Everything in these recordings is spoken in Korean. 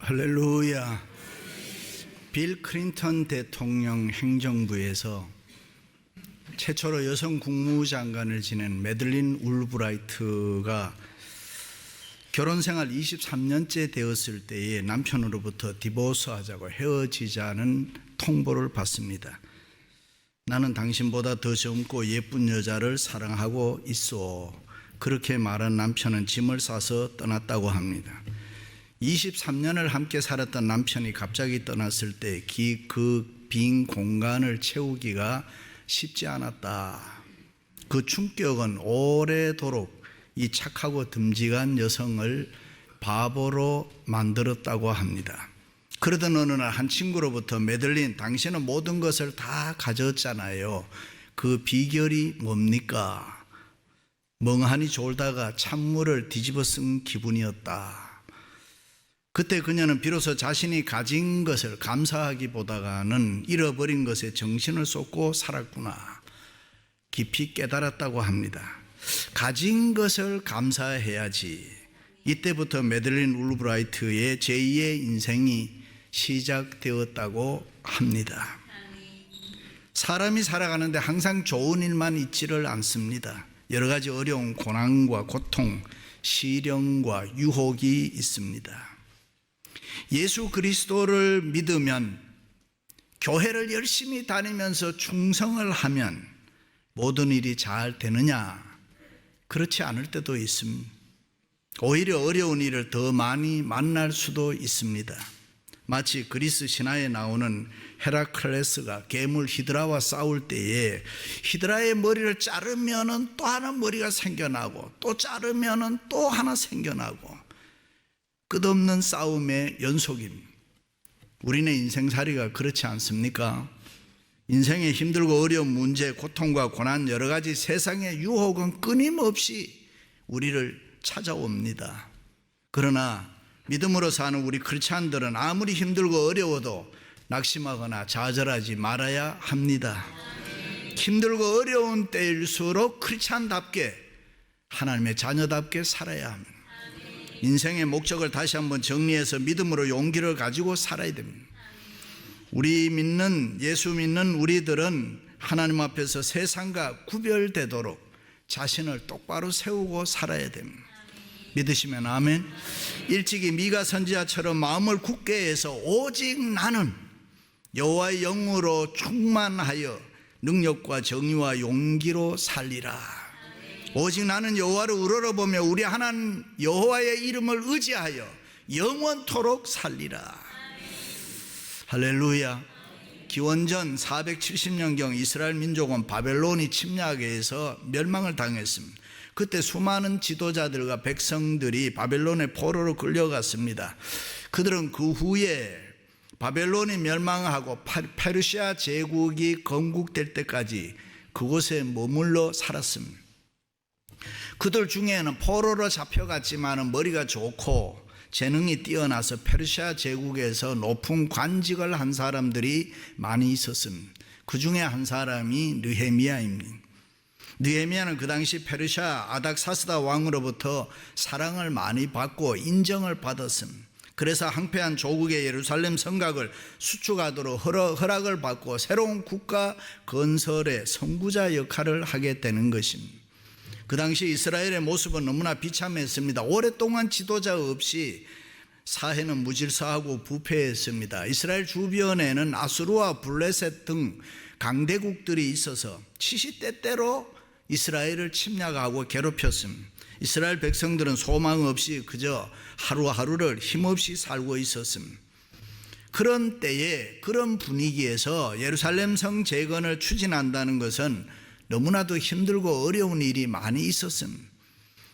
할렐루야. 빌 클린턴 대통령 행정부에서 최초로 여성 국무장관을 지낸 매들린 울브라이트가 결혼생활 23년째 되었을 때에 남편으로부터 디보스하자고 헤어지자는 통보를 받습니다. 나는 당신보다 더 젊고 예쁜 여자를 사랑하고 있어. 그렇게 말한 남편은 짐을 싸서 떠났다고 합니다. 23년을 함께 살았던 남편이 갑자기 떠났을 때 그 빈 공간을 채우기가 쉽지 않았다. 그 충격은 오래도록 이 착하고 듬직한 여성을 바보로 만들었다고 합니다. 그러던 어느 날 한 친구로부터 매들린, 당신은 모든 것을 다 가졌잖아요. 그 비결이 뭡니까? 멍하니 졸다가 찬물을 뒤집어 쓴 기분이었다. 그때 그녀는 비로소 자신이 가진 것을 감사하기보다는 잃어버린 것에 정신을 쏟고 살았구나 깊이 깨달았다고 합니다. 가진 것을 감사해야지. 이때부터 매들린 울브라이트의 제2의 인생이 시작되었다고 합니다. 사람이 살아가는데 항상 좋은 일만 있지를 않습니다. 여러 가지 어려운 고난과 고통, 시련과 유혹이 있습니다. 예수 그리스도를 믿으면, 교회를 열심히 다니면서 충성을 하면 모든 일이 잘 되느냐? 그렇지 않을 때도 있습니다. 오히려 어려운 일을 더 많이 만날 수도 있습니다. 마치 그리스 신화에 나오는 헤라클레스가 괴물 히드라와 싸울 때에 히드라의 머리를 자르면은 또 하나 머리가 생겨나고, 또 자르면은 또 하나 생겨나고, 끝없는 싸움의 연속입니다. 우리네 인생살이가 그렇지 않습니까? 인생의 힘들고 어려운 문제, 고통과 고난, 여러 가지 세상의 유혹은 끊임없이 우리를 찾아옵니다. 그러나 믿음으로 사는 우리 크리스찬들은 아무리 힘들고 어려워도 낙심하거나 좌절하지 말아야 합니다. 힘들고 어려운 때일수록 크리스찬답게, 하나님의 자녀답게 살아야 합니다. 인생의 목적을 다시 한번 정리해서 믿음으로 용기를 가지고 살아야 됩니다. 우리 믿는, 예수 믿는 우리들은 하나님 앞에서 세상과 구별되도록 자신을 똑바로 세우고 살아야 됩니다. 믿으시면 아멘. 일찍이 미가 선지자처럼 마음을 굳게 해서 오직 나는 여호와의 영으로 충만하여 능력과 정의와 용기로 살리라. 오직 나는 여호와를 우러러보며 우리 하나님 여호와의 이름을 의지하여 영원토록 살리라. 할렐루야. 기원전 470년경 이스라엘 민족은 바벨론이 침략에 의해서 멸망을 당했습니다. 그때 수많은 지도자들과 백성들이 바벨론의 포로로 끌려갔습니다. 그들은 그 후에 바벨론이 멸망하고 페르시아 제국이 건국될 때까지 그곳에 머물러 살았습니다. 그들 중에는 포로로 잡혀갔지만 머리가 좋고 재능이 뛰어나서 페르시아 제국에서 높은 관직을 한 사람들이 많이 있었습니다. 그 중에 한 사람이 느헤미야입니다. 느헤미야는 그 당시 페르시아 아닥사스다 왕으로부터 사랑을 많이 받고 인정을 받았습니다. 그래서 황폐한 조국의 예루살렘 성곽을 수축하도록 허락을 받고 새로운 국가 건설의 선구자 역할을 하게 되는 것입니다. 그 당시 이스라엘의 모습은 너무나 비참했습니다. 오랫동안 지도자 없이 사회는 무질서하고 부패했습니다. 이스라엘 주변에는 아수르와 블레셋 등 강대국들이 있어서 시시때때로 이스라엘을 침략하고 괴롭혔습니다. 이스라엘 백성들은 소망 없이 그저 하루하루를 힘없이 살고 있었습니다. 그런 때에, 그런 분위기에서 예루살렘 성 재건을 추진한다는 것은 너무나도 힘들고 어려운 일이 많이 있었습니다.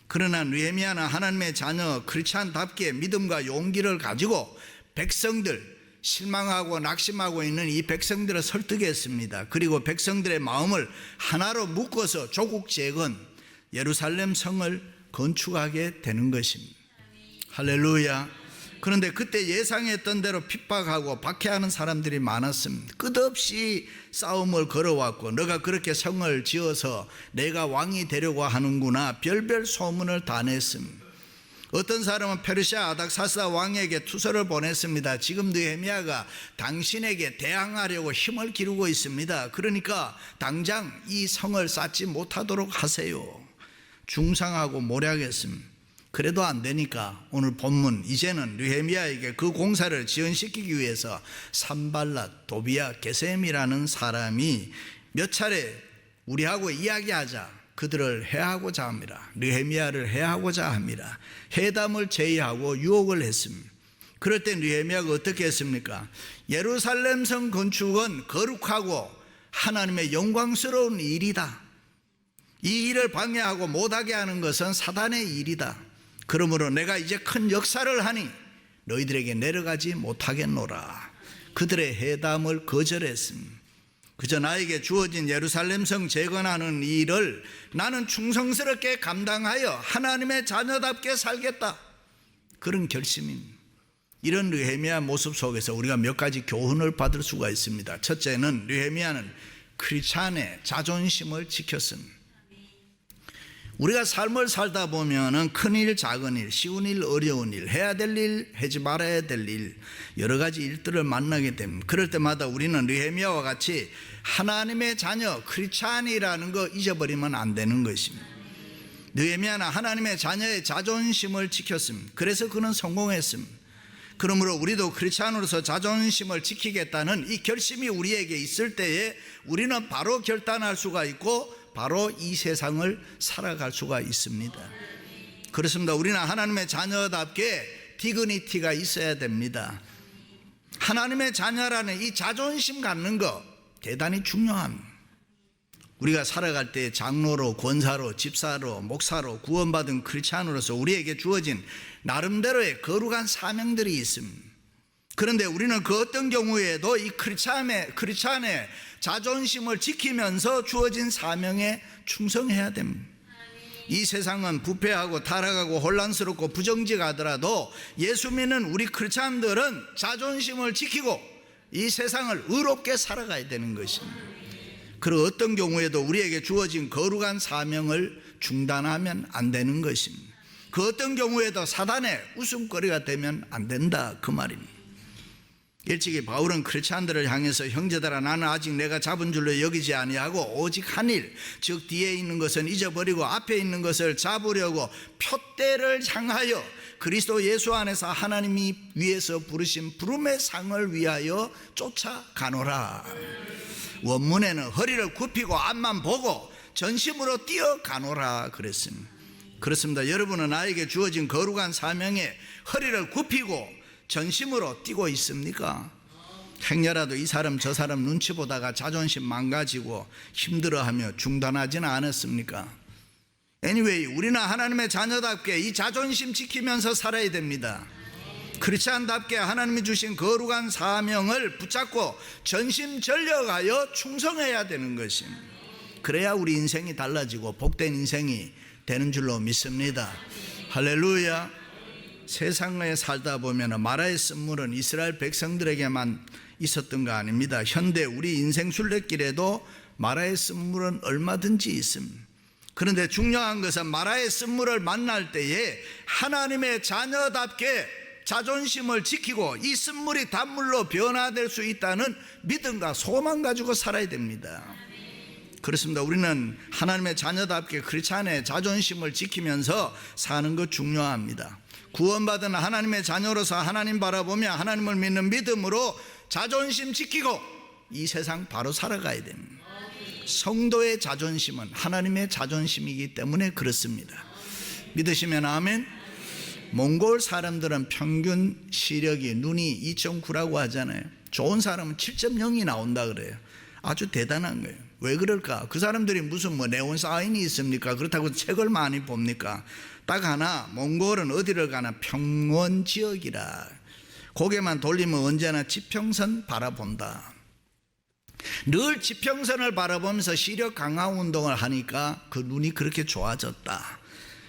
그러나 느헤미야는 하나님의 자녀 크리스찬답게 믿음과 용기를 가지고 백성들, 실망하고 낙심하고 있는 이 백성들을 설득했습니다. 그리고 백성들의 마음을 하나로 묶어서 조국 재건, 예루살렘 성을 건축하게 되는 것입니다. 할렐루야. 그런데 그때 예상했던 대로 핍박하고 박해하는 사람들이 많았습니다. 끝없이 싸움을 걸어왔고, 너가 그렇게 성을 지어서 내가 왕이 되려고 하는구나, 별별 소문을 다 냈습니다. 어떤 사람은 페르시아 아닥사스다 왕에게 투서를 보냈습니다. 지금 느헤미야가 당신에게 대항하려고 힘을 기르고 있습니다. 그러니까 당장 이 성을 쌓지 못하도록 하세요. 중상하고 모략했습니다. 그래도 안 되니까 오늘 본문 이제는 느헤미야에게 그 공사를 지연시키기 위해서 산발랏, 도비야, 게셈이라는 사람이 몇 차례 우리하고 이야기하자 그들을 해하고자 합니다. 느헤미야를 해하고자 합니다. 회담을 제의하고 유혹을 했습니다. 그럴 때 느헤미야가 어떻게 했습니까? 예루살렘 성 건축은 거룩하고 하나님의 영광스러운 일이다. 이 일을 방해하고 못하게 하는 것은 사단의 일이다. 그러므로 내가 이제 큰 역사를 하니 너희들에게 내려가지 못하겠노라. 그들의 회담을 거절했습니다. 그저 나에게 주어진 예루살렘 성 재건하는 일을 나는 충성스럽게 감당하여 하나님의 자녀답게 살겠다. 그런 결심입니다. 이런 느헤미야 모습 속에서 우리가 몇 가지 교훈을 받을 수가 있습니다. 첫째는 느헤미야는 크리스찬의 자존심을 지켰습니다. 우리가 삶을 살다 보면은 큰일, 작은 일, 쉬운 일, 어려운 일, 해야 될 일, 하지 말아야 될 일, 여러 가지 일들을 만나게 됩니다. 그럴 때마다 우리는 느헤미야와 같이 하나님의 자녀, 크리스찬이라는 거 잊어버리면 안 되는 것입니다. 느헤미야는 하나님의 자녀의 자존심을 지켰습니다. 그래서 그는 성공했습니다. 그러므로 우리도 크리스찬으로서 자존심을 지키겠다는 이 결심이 우리에게 있을 때에 우리는 바로 결단할 수가 있고 바로 이 세상을 살아갈 수가 있습니다. 그렇습니다. 우리는 하나님의 자녀답게 디그니티가 있어야 됩니다. 하나님의 자녀라는 이 자존심 갖는 거 대단히 중요합니다. 우리가 살아갈 때 장로로, 권사로, 집사로, 목사로 구원받은 크리스찬으로서 우리에게 주어진 나름대로의 거룩한 사명들이 있습니다. 그런데 우리는 그 어떤 경우에도 이 크리스찬의 자존심을 지키면서 주어진 사명에 충성해야 됩니다. 이 세상은 부패하고 타락하고 혼란스럽고 부정직하더라도 예수 믿는 우리 크리스찬들은 자존심을 지키고 이 세상을 의롭게 살아가야 되는 것입니다. 그리고 어떤 경우에도 우리에게 주어진 거룩한 사명을 중단하면 안 되는 것입니다. 그 어떤 경우에도 사단의 웃음거리가 되면 안 된다, 그 말입니다. 일찍이 바울은 크리스찬들을 향해서 형제들아 나는 아직 내가 잡은 줄로 여기지 아니하고 오직 한 일, 즉 뒤에 있는 것은 잊어버리고 앞에 있는 것을 잡으려고 표대를 향하여 그리스도 예수 안에서 하나님이 위에서 부르신 부름의 상을 위하여 쫓아가노라. 원문에는 허리를 굽히고 앞만 보고 전심으로 뛰어가노라 그랬습니다. 그렇습니다. 여러분은 나에게 주어진 거룩한 사명에 허리를 굽히고 전심으로 뛰고 있습니까? 행여라도 이 사람 저 사람 눈치 보다가 자존심 망가지고 힘들어하며 중단하지는 않았습니까? Anyway, 우리는 하나님의 자녀답게 이 자존심 지키면서 살아야 됩니다. 크리스찬답게 하나님이 주신 거룩한 사명을 붙잡고 전심전력하여 충성해야 되는 것입니다. 그래야 우리 인생이 달라지고 복된 인생이 되는 줄로 믿습니다. 할렐루야. 세상에 살다 보면 마라의 쓴물은 이스라엘 백성들에게만 있었던 거 아닙니다. 현대 우리 인생 순례길에도 마라의 쓴물은 얼마든지 있습니다. 그런데 중요한 것은 마라의 쓴물을 만날 때에 하나님의 자녀답게 자존심을 지키고 이 쓴물이 단물로 변화될 수 있다는 믿음과 소망 가지고 살아야 됩니다. 그렇습니다. 우리는 하나님의 자녀답게 크리스찬의 자존심을 지키면서 사는 것 중요합니다. 구원받은 하나님의 자녀로서 하나님 바라보며 하나님을 믿는 믿음으로 자존심 지키고 이 세상 바로 살아가야 됩니다. 성도의 자존심은 하나님의 자존심이기 때문에 그렇습니다. 믿으시면 아멘. 몽골 사람들은 평균 시력이 눈이 2.9라고 하잖아요. 좋은 사람은 7.0이 나온다 그래요. 아주 대단한 거예요. 왜 그럴까? 그 사람들이 무슨 네온 사인이 있습니까? 그렇다고 책을 많이 봅니까? 딱 하나, 몽골은 어디를 가나 평원 지역이라 고개만 돌리면 언제나 지평선 바라본다. 늘 지평선을 바라보면서 시력 강화 운동을 하니까 그 눈이 그렇게 좋아졌다.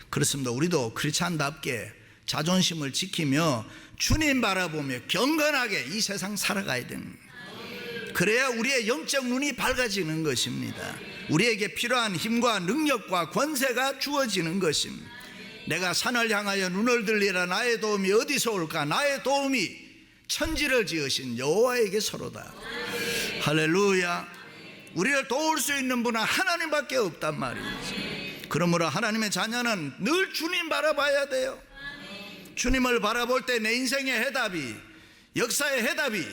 그렇습니다. 우리도 크리스찬답게 자존심을 지키며 주님 바라보며 경건하게 이 세상 살아가야 됩니다. 그래야 우리의 영적 눈이 밝아지는 것입니다. 우리에게 필요한 힘과 능력과 권세가 주어지는 것입니다. 내가 산을 향하여 눈을 들리라. 나의 도움이 어디서 올까? 나의 도움이 천지를 지으신 여호와에게서로다. 할렐루야. 우리를 도울 수 있는 분은 하나님밖에 없단 말이지. 그러므로 하나님의 자녀는 늘 주님 바라봐야 돼요. 주님을 바라볼 때 내 인생의 해답이, 역사의 해답이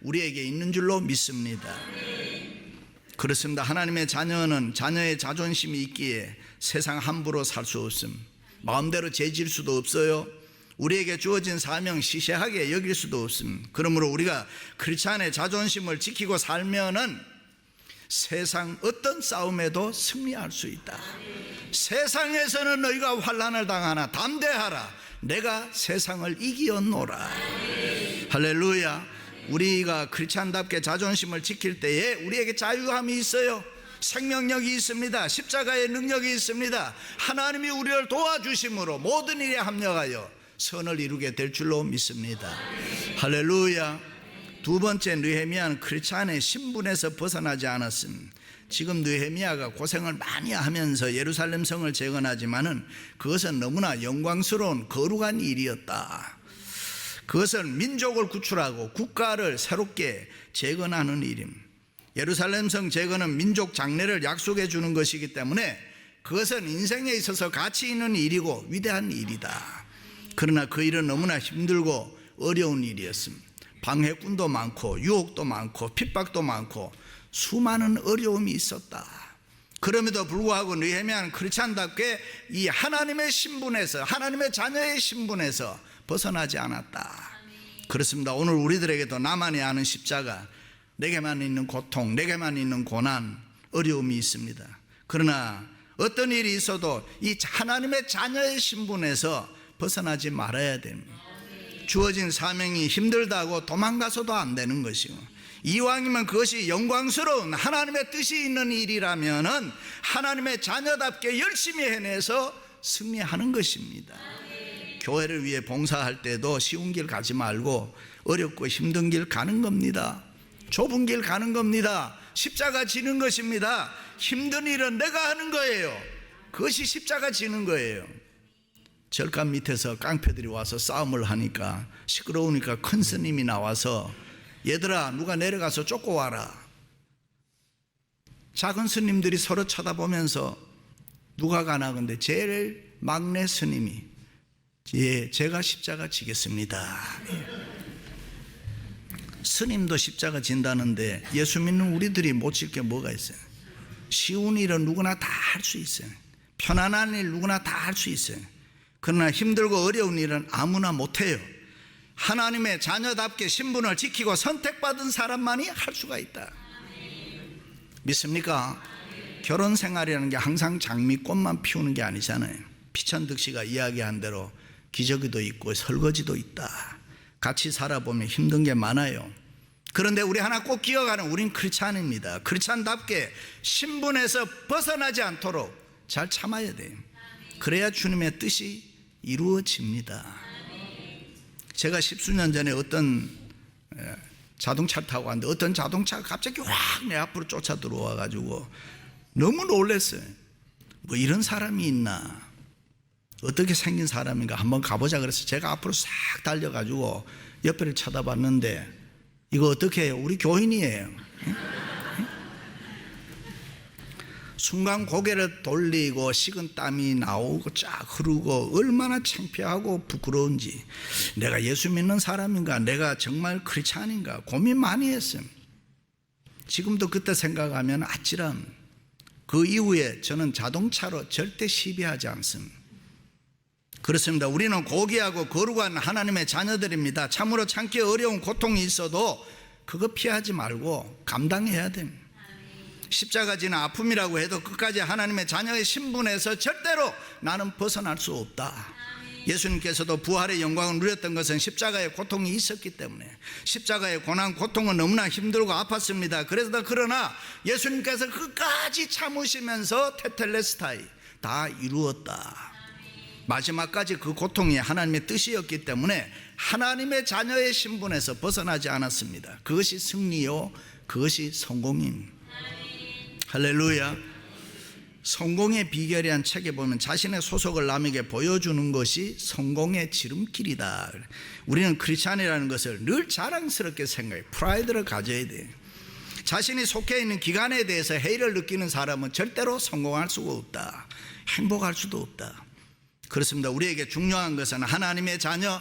우리에게 있는 줄로 믿습니다. 그렇습니다. 하나님의 자녀는 자녀의 자존심이 있기에 세상 함부로 살 수 없음. 마음대로 죄질 수도 없어요. 우리에게 주어진 사명 시시하게 여길 수도 없음. 그러므로 우리가 크리스찬의 자존심을 지키고 살면은 세상 어떤 싸움에도 승리할 수 있다. 세상에서는 너희가 환난을 당하나 담대하라. 내가 세상을 이기었노라. 할렐루야. 우리가 크리스찬답게 자존심을 지킬 때에 우리에게 자유함이 있어요. 생명력이 있습니다. 십자가의 능력이 있습니다. 하나님이 우리를 도와주심으로 모든 일에 합력하여 선을 이루게 될 줄로 믿습니다. 할렐루야. 두 번째, 느헤미야는 크리스찬의 신분에서 벗어나지 않았음. 지금 느헤미야가 고생을 많이 하면서 예루살렘 성을 재건하지만은 그것은 너무나 영광스러운 거룩한 일이었다. 그것은 민족을 구출하고 국가를 새롭게 재건하는 일임. 예루살렘 성 재건은 민족 장래를 약속해 주는 것이기 때문에 그것은 인생에 있어서 가치 있는 일이고 위대한 일이다. 그러나 그 일은 너무나 힘들고 어려운 일이었습니다. 방해꾼도 많고 유혹도 많고 핍박도 많고 수많은 어려움이 있었다. 그럼에도 불구하고 느헤미야는 크리스찬답게 이 하나님의 신분에서, 하나님의 자녀의 신분에서 벗어나지 않았다. 그렇습니다. 오늘 우리들에게도 나만이 아는 십자가, 내게만 있는 고통, 내게만 있는 고난, 어려움이 있습니다. 그러나 어떤 일이 있어도 이 하나님의 자녀의 신분에서 벗어나지 말아야 됩니다. 주어진 사명이 힘들다고 도망가서도 안 되는 것이고, 이왕이면 그것이 영광스러운 하나님의 뜻이 있는 일이라면은 하나님의 자녀답게 열심히 해내서 승리하는 것입니다. 교회를 위해 봉사할 때도 쉬운 길 가지 말고 어렵고 힘든 길 가는 겁니다. 좁은 길 가는 겁니다. 십자가 지는 것입니다. 힘든 일은 내가 하는 거예요. 그것이 십자가 지는 거예요. 절간 밑에서 깡패들이 와서 싸움을 하니까 시끄러우니까 큰 스님이 나와서 얘들아 누가 내려가서 쫓고 와라. 작은 스님들이 서로 쳐다보면서 누가 가나, 근데 제일 막내 스님이 예, 제가 십자가 지겠습니다. 스님도 십자가 진다는데 예수 믿는 우리들이 못 질 게 뭐가 있어요? 쉬운 일은 누구나 다 할 수 있어요. 편안한 일 누구나 다 할 수 있어요. 그러나 힘들고 어려운 일은 아무나 못해요. 하나님의 자녀답게 신분을 지키고 선택받은 사람만이 할 수가 있다. 믿습니까? 결혼 생활이라는 게 항상 장미꽃만 피우는 게 아니잖아요. 피천득 씨가 이야기한 대로 기저귀도 있고 설거지도 있다. 같이 살아보면 힘든 게 많아요. 그런데 우리 하나 꼭 기억하는, 우린 크리스찬입니다. 크리스찬답게 신분에서 벗어나지 않도록 잘 참아야 돼요. 그래야 주님의 뜻이 이루어집니다. 제가 십수년 전에 어떤 자동차를 타고 왔는데 어떤 자동차가 갑자기 확 내 앞으로 쫓아 들어와 가지고 너무 놀랐어요. 뭐 이런 사람이 있나, 어떻게 생긴 사람인가 한번 가보자 그래서 제가 앞으로 싹 달려가지고 옆에를 쳐다봤는데 이거 어떻게 해요? 우리 교인이에요. 순간 고개를 돌리고 식은 땀이 나오고 쫙 흐르고 얼마나 창피하고 부끄러운지, 내가 예수 믿는 사람인가, 내가 정말 크리스찬인가 고민 많이 했어요. 지금도 그때 생각하면 아찔함. 그 이후에 저는 자동차로 절대 시비하지 않습니다. 그렇습니다. 우리는 고귀하고 거룩한 하나님의 자녀들입니다. 참으로 참기 어려운 고통이 있어도 그거 피하지 말고 감당해야 됩니다. 십자가 지는 아픔이라고 해도 끝까지 하나님의 자녀의 신분에서 절대로 나는 벗어날 수 없다. 예수님께서도 부활의 영광을 누렸던 것은 십자가의 고통이 있었기 때문에, 십자가의 고난 고통은 너무나 힘들고 아팠습니다. 그러나 예수님께서 끝까지 참으시면서 테텔레스타이 다 이루었다. 마지막까지 그 고통이 하나님의 뜻이었기 때문에 하나님의 자녀의 신분에서 벗어나지 않았습니다. 그것이 승리요, 그것이 성공입니다. 할렐루야. 성공의 비결이란 책에 보면 자신의 소속을 남에게 보여주는 것이 성공의 지름길이다. 우리는 크리스찬이라는 것을 늘 자랑스럽게 생각해, 프라이드를 가져야 돼. 자신이 속해 있는 기관에 대해서 회의를 느끼는 사람은 절대로 성공할 수가 없다. 행복할 수도 없다. 그렇습니다. 우리에게 중요한 것은 하나님의 자녀,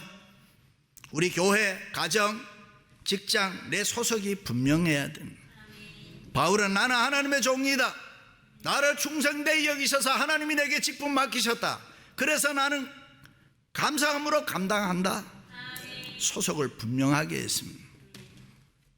우리 교회, 가정, 직장, 내 소속이 분명해야 됩니다. 바울은 나는 하나님의 종이다. 나를 충성되이 여기셔서 하나님이 내게 직분 맡기셨다. 그래서 나는 감사함으로 감당한다. 소속을 분명하게 했습니다.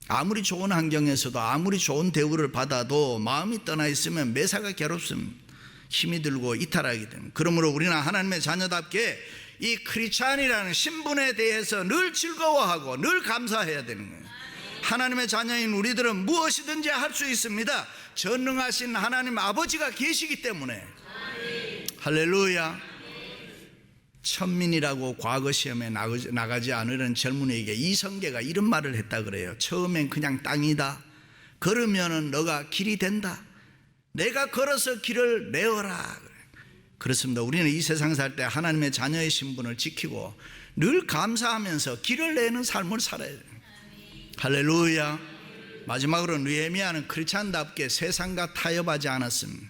아무리 좋은 환경에서도 아무리 좋은 대우를 받아도 마음이 떠나 있으면 매사가 괴롭습니다. 힘이 들고 이탈하게 됩니다. 그러므로 우리는 하나님의 자녀답게 이 크리스찬이라는 신분에 대해서 늘 즐거워하고 늘 감사해야 되는 거예요. 하나님의 자녀인 우리들은 무엇이든지 할 수 있습니다. 전능하신 하나님 아버지가 계시기 때문에. 할렐루야. 천민이라고 과거 시험에 나가지 않으려는 젊은이에게 이성계가 이런 말을 했다 그래요. 처음엔 그냥 땅이다. 걸으면 너가 길이 된다. 내가 걸어서 길을 내어라. 그렇습니다. 우리는 이 세상 살 때 하나님의 자녀의 신분을 지키고 늘 감사하면서 길을 내는 삶을 살아야 돼요. 할렐루야. 마지막으로 느헤미야는 크리스찬답게 세상과 타협하지 않았습니다.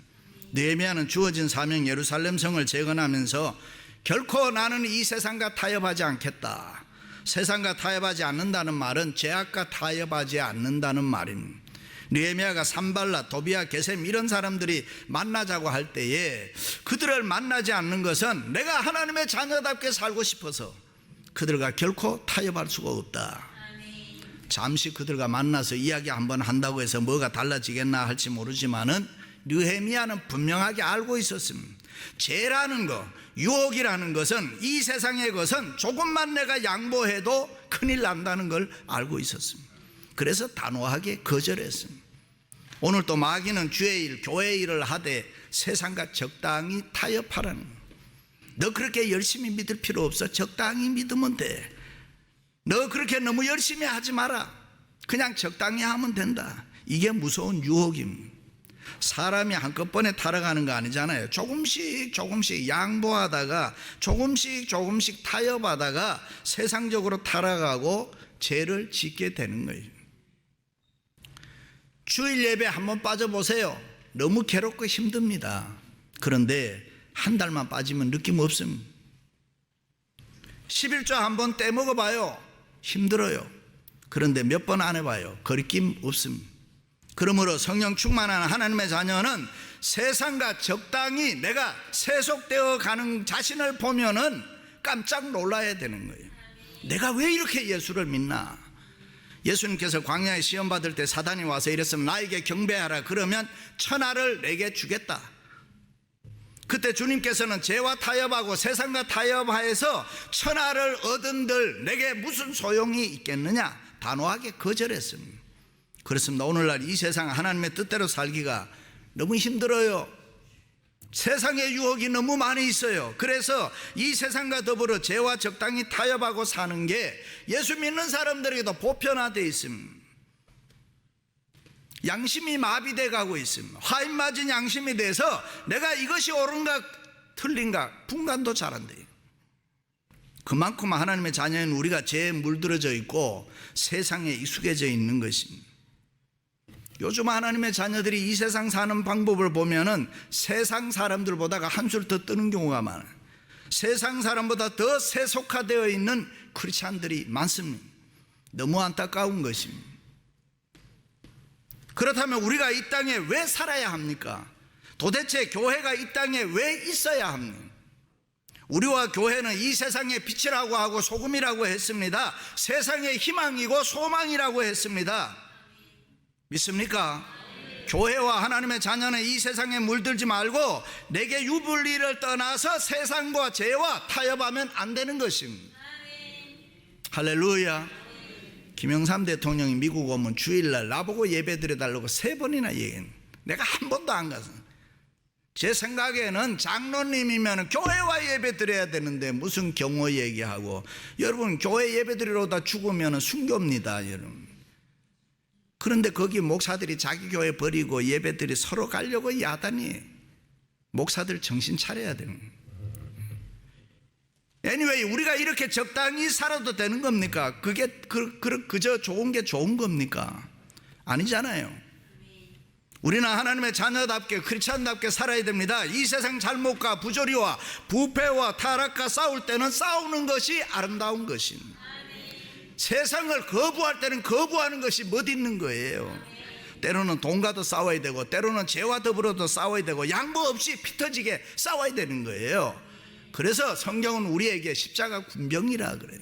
느헤미야는 주어진 사명 예루살렘 성을 재건하면서 결코 나는 이 세상과 타협하지 않겠다. 세상과 타협하지 않는다는 말은 죄악과 타협하지 않는다는 말입니다. 느헤미야가 산발랏, 도비야, 게셈 이런 사람들이 만나자고 할 때에 그들을 만나지 않는 것은 내가 하나님의 자녀답게 살고 싶어서 그들과 결코 타협할 수가 없다. 잠시 그들과 만나서 이야기 한번 한다고 해서 뭐가 달라지겠나 할지 모르지만은 느헤미야는 분명하게 알고 있었습니다. 죄라는 것, 유혹이라는 것은, 이 세상의 것은 조금만 내가 양보해도 큰일 난다는 걸 알고 있었습니다. 그래서 단호하게 거절했습니다. 오늘 또 마귀는 주의 일, 교회의 일을 하되 세상과 적당히 타협하라는 거예요. 너 그렇게 열심히 믿을 필요 없어. 적당히 믿으면 돼. 너 그렇게 너무 열심히 하지 마라. 그냥 적당히 하면 된다. 이게 무서운 유혹입니다. 사람이 한꺼번에 타락하는 거 아니잖아요. 조금씩 양보하다가 조금씩 타협하다가 세상적으로 타락하고 죄를 짓게 되는 거예요. 주일 예배 한번 빠져보세요. 너무 괴롭고 힘듭니다. 그런데 한 달만 빠지면 느낌 없습니다. 11조 한번 떼먹어봐요. 힘들어요. 그런데 몇 번 안 해봐요. 거리낌 없습니다. 그러므로 성령 충만한 하나님의 자녀는 세상과 적당히 내가 세속되어 가는 자신을 보면은 깜짝 놀라야 되는 거예요. 내가 왜 이렇게 예수를 믿나? 예수님께서 광야에 시험 받을 때 사단이 와서 이랬으면 나에게 경배하라. 그러면 천하를 내게 주겠다. 그때 주님께서는 죄와 타협하고 세상과 타협하여서 천하를 얻은들 내게 무슨 소용이 있겠느냐? 단호하게 거절했습니다. 그렇습니다. 오늘날 이 세상 하나님의 뜻대로 살기가 너무 힘들어요. 세상의 유혹이 너무 많이 있어요. 그래서 이 세상과 더불어 죄와 적당히 타협하고 사는 게 예수 믿는 사람들에게도 보편화되어 있습니다. 양심이 마비돼 가고 있습니다. 화인 맞은 양심이 돼서 내가 이것이 옳은가 틀린가 분간도 잘 안 돼요. 그만큼 하나님의 자녀인 우리가 죄에 물들어져 있고 세상에 익숙해져 있는 것입니다. 요즘 하나님의 자녀들이 이 세상 사는 방법을 보면은 세상 사람들보다가 한술 더 뜨는 경우가 많아요. 세상 사람보다 더 세속화되어 있는 크리스찬들이 많습니다. 너무 안타까운 것입니다. 그렇다면 우리가 이 땅에 왜 살아야 합니까? 도대체 교회가 이 땅에 왜 있어야 합니까? 우리와 교회는 이 세상의 빛이라고 하고 소금이라고 했습니다. 세상의 희망이고 소망이라고 했습니다. 믿습니까? 교회와 하나님의 자녀는 이 세상에 물들지 말고 내게 유불리를 떠나서 세상과 죄와 타협하면 안 되는 것입니다. 할렐루야. 김영삼 대통령이 미국 오면 주일날 나보고 예배 드려달라고 3번이나 얘기했는데 내가 한 번도 안 가서, 제 생각에는 장로님이면 교회와 예배 드려야 되는데 무슨 경호 얘기하고, 여러분 교회 예배 드리러다 죽으면 순교입니다 여러분. 그런데 거기 목사들이 자기 교회 버리고 예배들이 서로 가려고 야단이에요. 목사들 정신 차려야 되는 거예요. anyway, 우리가 이렇게 적당히 살아도 되는 겁니까? 그게 그저 좋은 게 좋은 겁니까? 아니잖아요. 우리는 하나님의 자녀답게 크리스찬답게 살아야 됩니다. 이 세상 잘못과 부조리와 부패와 타락과 싸울 때는 싸우는 것이 아름다운 것입니다. 세상을 거부할 때는 거부하는 것이 멋있는 거예요. 때로는 돈과도 싸워야 되고 때로는 죄와 더불어도 싸워야 되고 양보 없이 피 터지게 싸워야 되는 거예요. 그래서 성경은 우리에게 십자가 군병이라 그래요.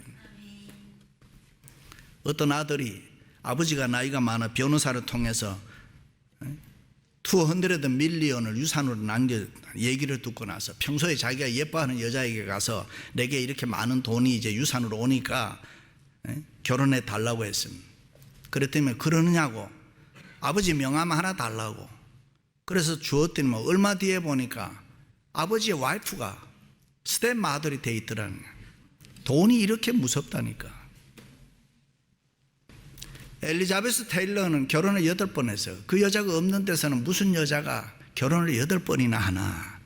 어떤 아들이 아버지가 나이가 많아 변호사를 통해서 200 밀리언을 유산으로 남겨 얘기를 듣고 나서 평소에 자기가 예뻐하는 여자에게 가서 내게 이렇게 많은 돈이 이제 유산으로 오니까 결혼해 달라고 했습니다. 그랬더니 그러느냐고 아버지 명함 하나 달라고 그래서 주었더니 뭐 얼마 뒤에 보니까 아버지의 와이프가 스텝마들이 돼 있더라는 거예요. 돈이 이렇게 무섭다니까. 엘리자베스 테일러는 결혼을 8번 했어요. 그 여자가 없는 데서는 무슨 여자가 결혼을 8번이나 하나.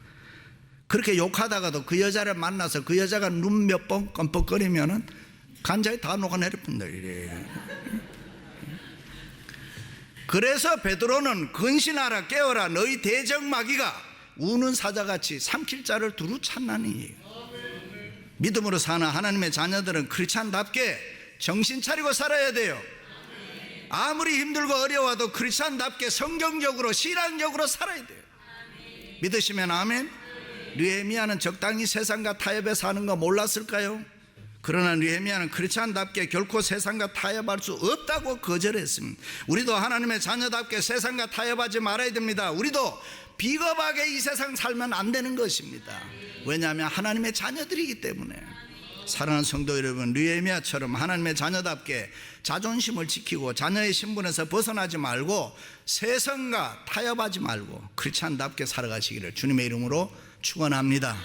그렇게 욕하다가도 그 여자를 만나서 그 여자가 눈 몇 번 껌뻑거리면은 간장이 다 녹아내릴 뿐다 이래. 그래서 베드로는 근신하라 깨어라 너희 대적마귀가 우는 사자같이 삼킬 자를 두루 찾나니. 믿음으로 사는 하나님의 자녀들은 크리스찬답게 정신 차리고 살아야 돼요. 아무리 힘들고 어려워도 크리스찬답게 성경적으로 신앙적으로 살아야 돼요. 믿으시면 아멘. 느헤미야는 적당히 세상과 타협에 사는 거 몰랐을까요? 그러나 느헤미야는 크리스찬답게 결코 세상과 타협할 수 없다고 거절했습니다. 우리도 하나님의 자녀답게 세상과 타협하지 말아야 됩니다. 우리도 비겁하게 이 세상 살면 안 되는 것입니다. 왜냐하면 하나님의 자녀들이기 때문에. 사랑하는 성도 여러분, 느헤미야처럼 하나님의 자녀답게 자존심을 지키고 자녀의 신분에서 벗어나지 말고 세상과 타협하지 말고 크리스찬답게 살아가시기를 주님의 이름으로 축원합니다.